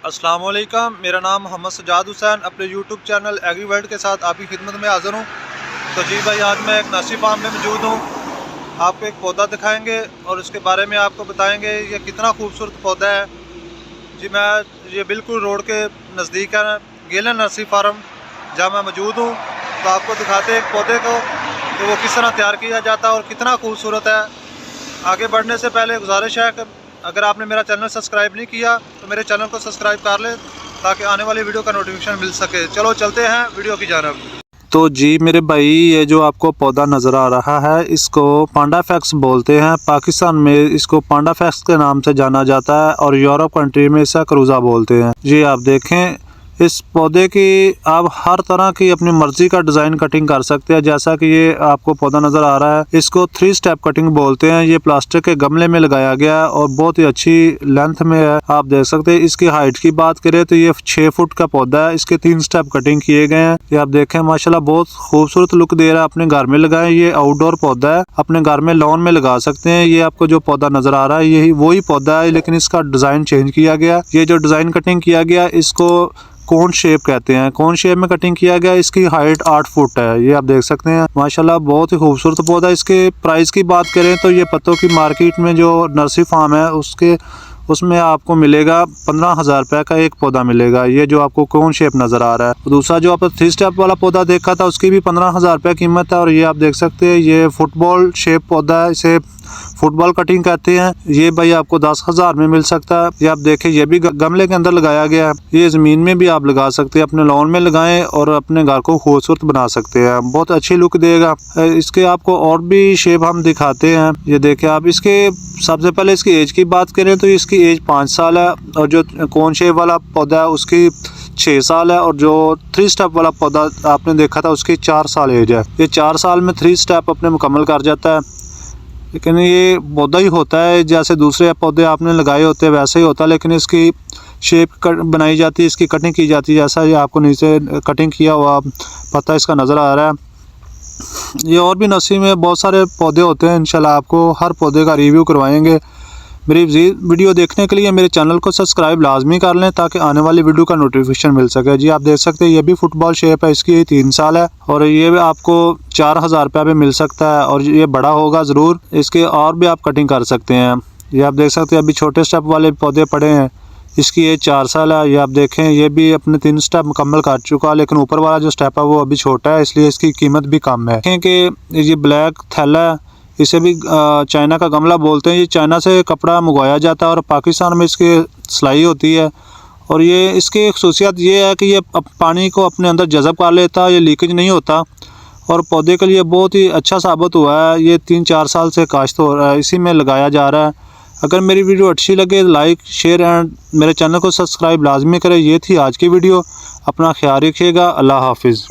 अस्सलाम वालेकुम, मेरा नाम मोहम्मद सजाद हुसैन अपने यूट्यूब चैनल एग्री वर्ल्ड के साथ आपकी खिदमत में हाज़िर हूँ। तो जी भाई, आज मैं एक नर्सरी फार्म में मौजूद हूँ। आपको एक पौधा दिखाएंगे और उसके बारे में आपको बताएंगे ये कितना खूबसूरत पौधा है। जी ये बिल्कुल रोड के नज़दीक है गेलन नर्सरी फार्म जहाँ मैं मौजूद हूँ। तो आपको दिखाते हैं एक पौधे को कि वो किस तरह तैयार किया जाता है और कितना खूबसूरत है। आगे बढ़ने से पहले गुजारिश है कि अगर आपने मेरा चैनल सब्सक्राइब नहीं किया तो मेरे चैनल को सब्सक्राइब कर लें ताकि आने वाली वीडियो का नोटिफिकेशन मिल सके। चलो चलते हैं वीडियो की जानब। तो जी मेरे भाई, ये जो आपको पौधा नज़र आ रहा है इसको पांडाफैक्स बोलते हैं। पाकिस्तान में इसको पांडाफैक्स के नाम से जाना जाता है और यूरोप कंट्री में इसे करूज़ा बोलते हैं। जी आप देखें, इस पौधे की आप हर तरह की अपनी मर्जी का डिज़ाइन कटिंग कर सकते हैं। जैसा कि ये आपको पौधा नज़र आ रहा है, इसको 3 स्टेप कटिंग बोलते हैं। ये प्लास्टिक के गमले में लगाया गया है और बहुत ही अच्छी लेंथ में है, आप देख सकते हैं। इसकी हाइट की बात करें तो ये 6 फुट का पौधा है। इसके 3 स्टेप कटिंग किए गए हैं। ये आप देखें, माशाल्लाह बहुत खूबसूरत लुक दे रहा है। अपने घर में लगाएं, ये आउटडोर पौधा है, अपने घर में लॉन में लगा सकते हैं। ये आपको जो पौधा नज़र आ रहा है यही वही पौधा है, लेकिन इसका डिज़ाइन चेंज किया गया। ये जो डिज़ाइन कटिंग किया गया इसको कोन शेप कहते हैं। कोन शेप में कटिंग किया गया। इसकी हाइट 8 फुट है। ये आप देख सकते हैं, माशाल्लाह बहुत ही खूबसूरत पौधा। इसके प्राइस की बात करें तो ये पत्तों की मार्केट में जो नर्सरी फार्म है उसमें आपको मिलेगा 15,000 रुपये का एक पौधा मिलेगा। ये जो आपको कोन शेप नज़र आ रहा है। दूसरा जो आपने 3 स्टेप वाला पौधा देखा था उसकी भी 15,000 रुपये कीमत है। और ये आप देख सकते हैं, ये फुटबॉल शेप पौधा है, इसे फुटबॉल कटिंग कहते हैं। ये भाई आपको 10,000 में मिल सकता है। ये आप देखें, ये भी गमले के अंदर लगाया गया है। ये ज़मीन में भी आप लगा सकते हैं, अपने लॉन में लगाएं और अपने घर को खूबसूरत बना सकते हैं। बहुत अच्छी लुक देगा। इसके आपको और भी शेप हम दिखाते हैं। ये देखें आप, इसके सबसे पहले इसकी एज की बात करें तो इसकी एज 5 साल है और जो कोन शेप वाला पौधा है उसकी 6 साल है और जो 3 स्टेप वाला पौधा आपने देखा था उसकी 4 साल एज है। ये 4 साल में 3 स्टेप अपने मुकम्मल कर जाता है। लेकिन ये पौधा ही होता है, जैसे दूसरे पौधे आपने लगाए होते हैं वैसे ही होता है, लेकिन इसकी शेप बनाई जाती है, इसकी कटिंग की जाती है। जैसा ये आपको नीचे कटिंग किया हुआ पत्ता इसका नज़र आ रहा है। ये और भी नर्सरी में बहुत सारे पौधे होते हैं। इंशाल्लाह आपको हर पौधे का रिव्यू करवाएंगे। मेरी वीडियो देखने के लिए मेरे चैनल को सब्सक्राइब लाजमी कर लें ताकि आने वाली वीडियो का नोटिफिकेशन मिल सके। जी आप देख सकते हैं, ये भी फुटबॉल शेप है, इसकी 3 साल है और ये भी आपको 4,000 रुपये में मिल सकता है और ये बड़ा होगा ज़रूर। इसके और भी आप कटिंग कर सकते हैं। ये आप देख सकते हैं, अभी छोटे स्टेप वाले पौधे पड़े हैं। इसकी एज 4 साल है। ये आप देखें, ये भी अपने 3 स्टेप मुकम्मल कर चुका है, लेकिन ऊपर वाला जो स्टेप है वो अभी छोटा है, इसलिए इसकी कीमत भी कम है। देखें कि ये ब्लैक थैला है, इसे भी चाइना का गमला बोलते हैं। ये चाइना से कपड़ा मंगवाया जाता है और पाकिस्तान में इसकी सिलाई होती है। और ये इसकी खसूसियत ये है कि ये पानी को अपने अंदर जज़ब कर लेता है, ये लीकेज नहीं होता और पौधे के लिए बहुत ही अच्छा साबित हुआ है। ये 3-4 साल से काश्त हो रहा है, इसी में लगाया जा रहा है। अगर मेरी वीडियो अच्छी लगे तो लाइक शेयर एंड मेरे चैनल को सब्सक्राइब लाजमी करें। ये थी आज की वीडियो। अपना ख्याल रखिएगा। अल्लाह हाफिज़।